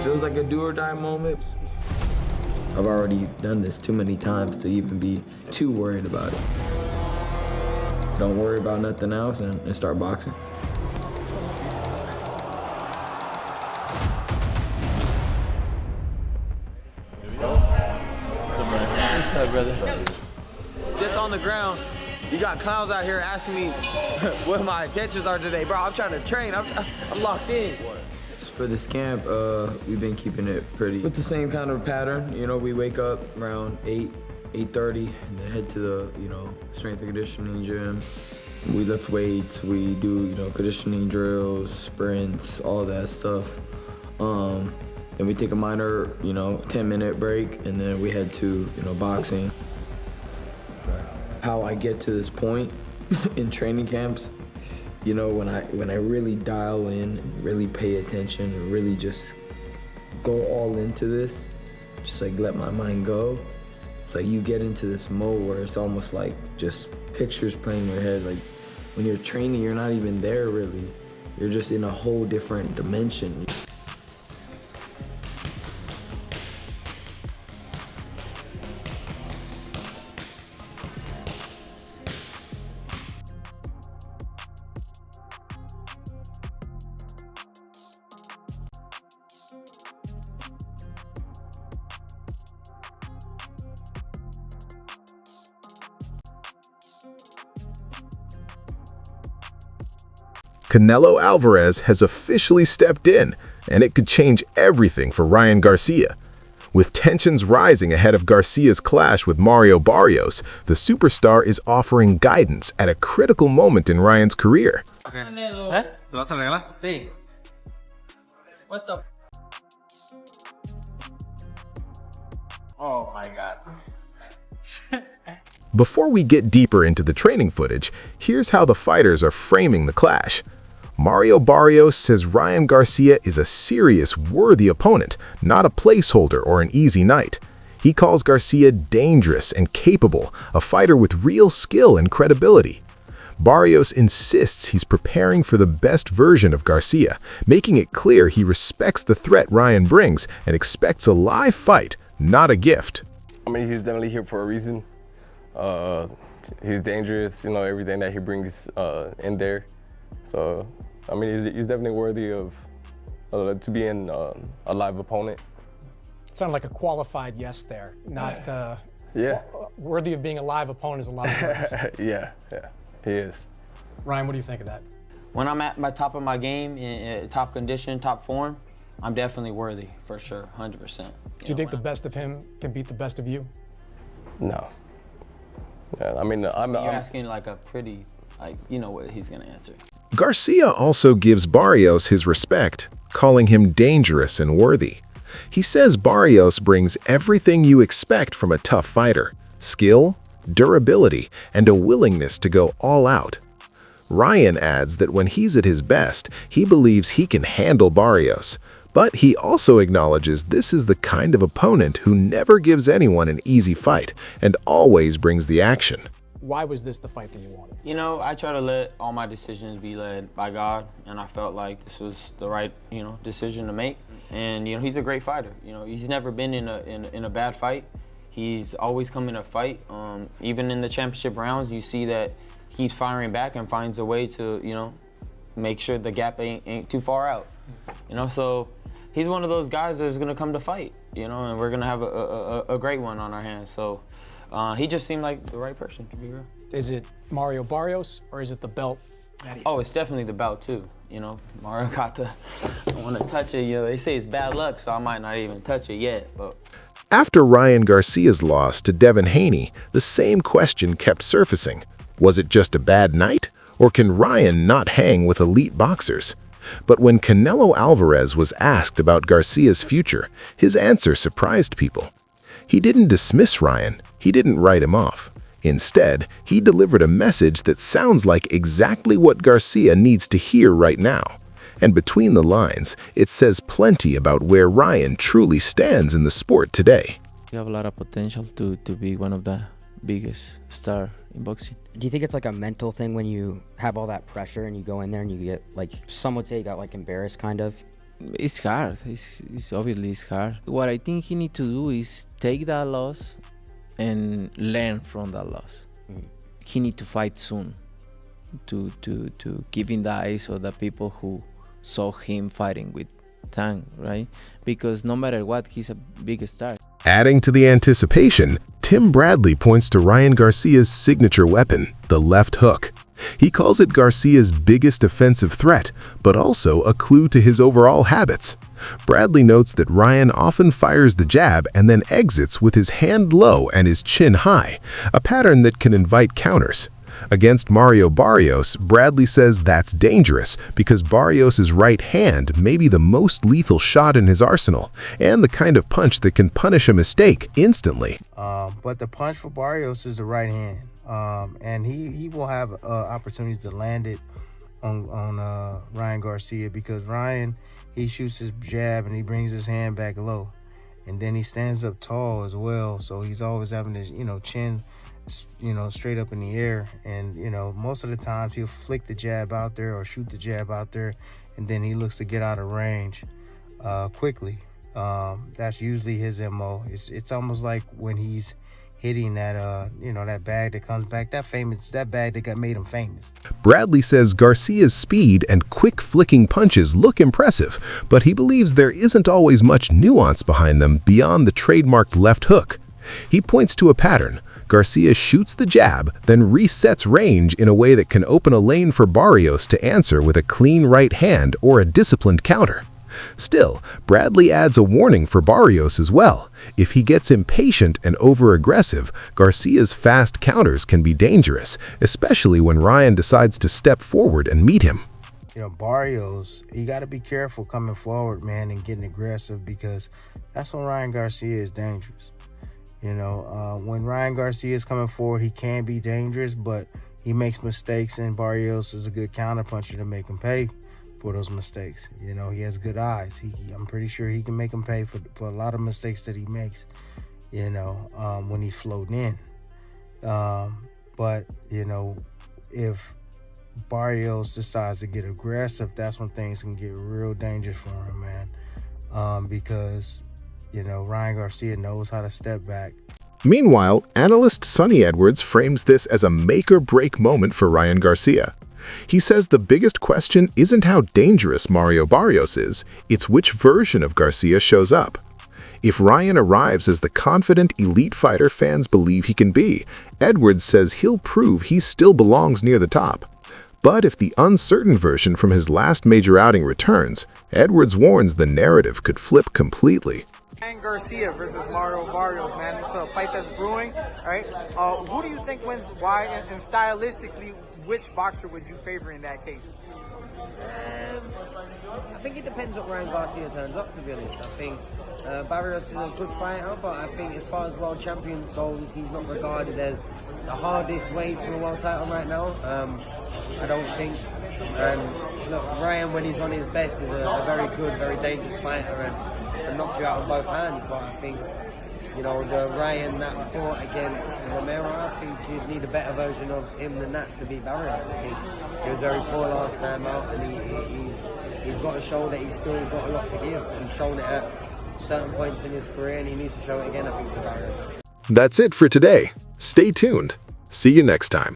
feels like a do or die moment. I've already done this too many times to even be too worried about it. Don't worry about nothing else and start boxing. What's up, brother? Just on the ground, you got clowns out here asking me what my intentions are today. Bro, I'm trying to train. I'm locked in. For this camp, we've been keeping it pretty with the same kind of pattern. You know, we wake up around 8:30, and then head to the, strength and conditioning gym. We lift weights, we do, conditioning drills, sprints, all that stuff. Then we take a minor, 10-minute break, and then we head to, boxing. How I get to this point in training camps, when I really dial in, and really pay attention, and really just go all into this, just like let my mind go. It's like you get into this mode where it's almost like just pictures playing in your head. Like when you're training, you're not even there really. You're just in a whole different dimension. Canelo Alvarez has officially stepped in, and it could change everything for Ryan Garcia. With tensions rising ahead of Garcia's clash with Mario Barrios, the superstar is offering guidance at a critical moment in Ryan's career. Okay. ¿Eh? ¿Lo vas a arreglar? Sí. What the? Oh my God. Before we get deeper into the training footage, here's how the fighters are framing the clash. Mario Barrios says Ryan Garcia is a serious, worthy opponent, not a placeholder or an easy night. He calls Garcia dangerous and capable, a fighter with real skill and credibility. Barrios insists he's preparing for the best version of Garcia, making it clear he respects the threat Ryan brings and expects a live fight, not a gift. I mean, he's definitely here for a reason. He's dangerous, everything that he brings in there. So, I mean, he's definitely worthy of to be in a live opponent. Sounded like a qualified yes there, not yeah. Worthy of being a live opponent is a lot of words. yeah, he is. Ryan, what do you think of that? When I'm at my top of my game, in top condition, top form, I'm definitely worthy, for sure, 100%. Do you think the best of him can beat the best of you? No. Yeah, I mean, You're asking like a pretty, you know what he's gonna answer. Garcia also gives Barrios his respect, calling him dangerous and worthy. He says Barrios brings everything you expect from a tough fighter: skill, durability, and a willingness to go all out. Ryan adds that when he's at his best, he believes he can handle Barrios, but he also acknowledges this is the kind of opponent who never gives anyone an easy fight and always brings the action. Why was this the fight that you wanted? I try to let all my decisions be led by God, and I felt like this was the right, decision to make. And he's a great fighter. He's never been in a bad fight. He's always come in a fight. Even in the championship rounds, you see that he keeps firing back and finds a way to, make sure the gap ain't too far out. So he's one of those guys that's gonna come to fight, and we're gonna have a great one on our hands. So he just seemed like the right person, to be real. Is it Mario Barrios or is it the belt? Oh, it's definitely the bout too. Mario got to, I don't want to touch it. They say it's bad luck, so I might not even touch it yet. But after Ryan Garcia's loss to Devin Haney, the same question kept surfacing. Was it just a bad night? Or can Ryan not hang with elite boxers? But when Canelo Alvarez was asked about Garcia's future, his answer surprised people. He didn't dismiss Ryan, he didn't write him off. Instead, he delivered a message that sounds like exactly what Garcia needs to hear right now. And between the lines, it says plenty about where Ryan truly stands in the sport today. You have a lot of potential to be one of the biggest star in boxing. Do you think it's like a mental thing when you have all that pressure and you go in there and you get, like, some would say you got like embarrassed kind of? It's hard. It's obviously it's hard. What I think he need to do is take that loss and learn from that loss. He need to fight soon to give in the eyes of the people who saw him fighting with Tank, right? Because no matter what, he's a big star. Adding to the anticipation, Tim Bradley points to Ryan Garcia's signature weapon, the left hook. He calls it Garcia's biggest offensive threat, but also a clue to his overall habits. Bradley notes that Ryan often fires the jab and then exits with his hand low and his chin high, a pattern that can invite counters. Against Mario Barrios, Bradley says that's dangerous because Barrios' right hand may be the most lethal shot in his arsenal and the kind of punch that can punish a mistake instantly. But the punch for Barrios is the right hand, and he will have opportunities to land it on Ryan Garcia, because Ryan, he shoots his jab and he brings his hand back low, and then he stands up tall as well, so he's always having his chin straight up in the air, and most of the times he'll flick the jab out there or shoot the jab out there, and then he looks to get out of range quickly. That's usually his MO. It's almost like when he's hitting that that bag that comes back, that bag that made him famous. Bradley says Garcia's speed and quick flicking punches look impressive, but he believes there isn't always much nuance behind them beyond the trademarked left hook. He points to a pattern. Garcia shoots the jab, then resets range in a way that can open a lane for Barrios to answer with a clean right hand or a disciplined counter. Still, Bradley adds a warning for Barrios as well. If he gets impatient and over-aggressive, Garcia's fast counters can be dangerous, especially when Ryan decides to step forward and meet him. Barrios, you got to be careful coming forward, man, and getting aggressive, because that's when Ryan Garcia is dangerous. When Ryan Garcia is coming forward, he can be dangerous, but he makes mistakes, and Barrios is a good counterpuncher to make him pay for those mistakes. He has good eyes. I'm pretty sure he can make him pay for a lot of mistakes that he makes, when he's floating in. But if Barrios decides to get aggressive, that's when things can get real dangerous for him, man. Because Ryan Garcia knows how to step back. Meanwhile, analyst Sonny Edwards frames this as a make-or-break moment for Ryan Garcia. He says the biggest question isn't how dangerous Mario Barrios is, it's which version of Garcia shows up. If Ryan arrives as the confident elite fighter fans believe he can be, Edwards says he'll prove he still belongs near the top. But if the uncertain version from his last major outing returns, Edwards warns the narrative could flip completely. Ryan Garcia versus Mario Barrios, man. It's a fight that's brewing, right? Who do you think wins? Why? And stylistically, which boxer would you favor in that case? I think it depends what Ryan Garcia turns up, to be honest. I think Barrios is a good fighter, but I think as far as world champions goes, he's not regarded as the hardest way to a world title right now. I don't think. Look, Ryan, when he's on his best, is a very good, very dangerous fighter, and knocks you out on both hands. But I think, the Ryan that fought against Romero, I think he'd need a better version of him than that to beat Barrios. I think he was very poor last time out, and he's got to show that he's still got a lot to give. He's shown it at certain points in his career, and he needs to show it again, I think, for Barrios. That's it for today. Stay tuned. See you next time.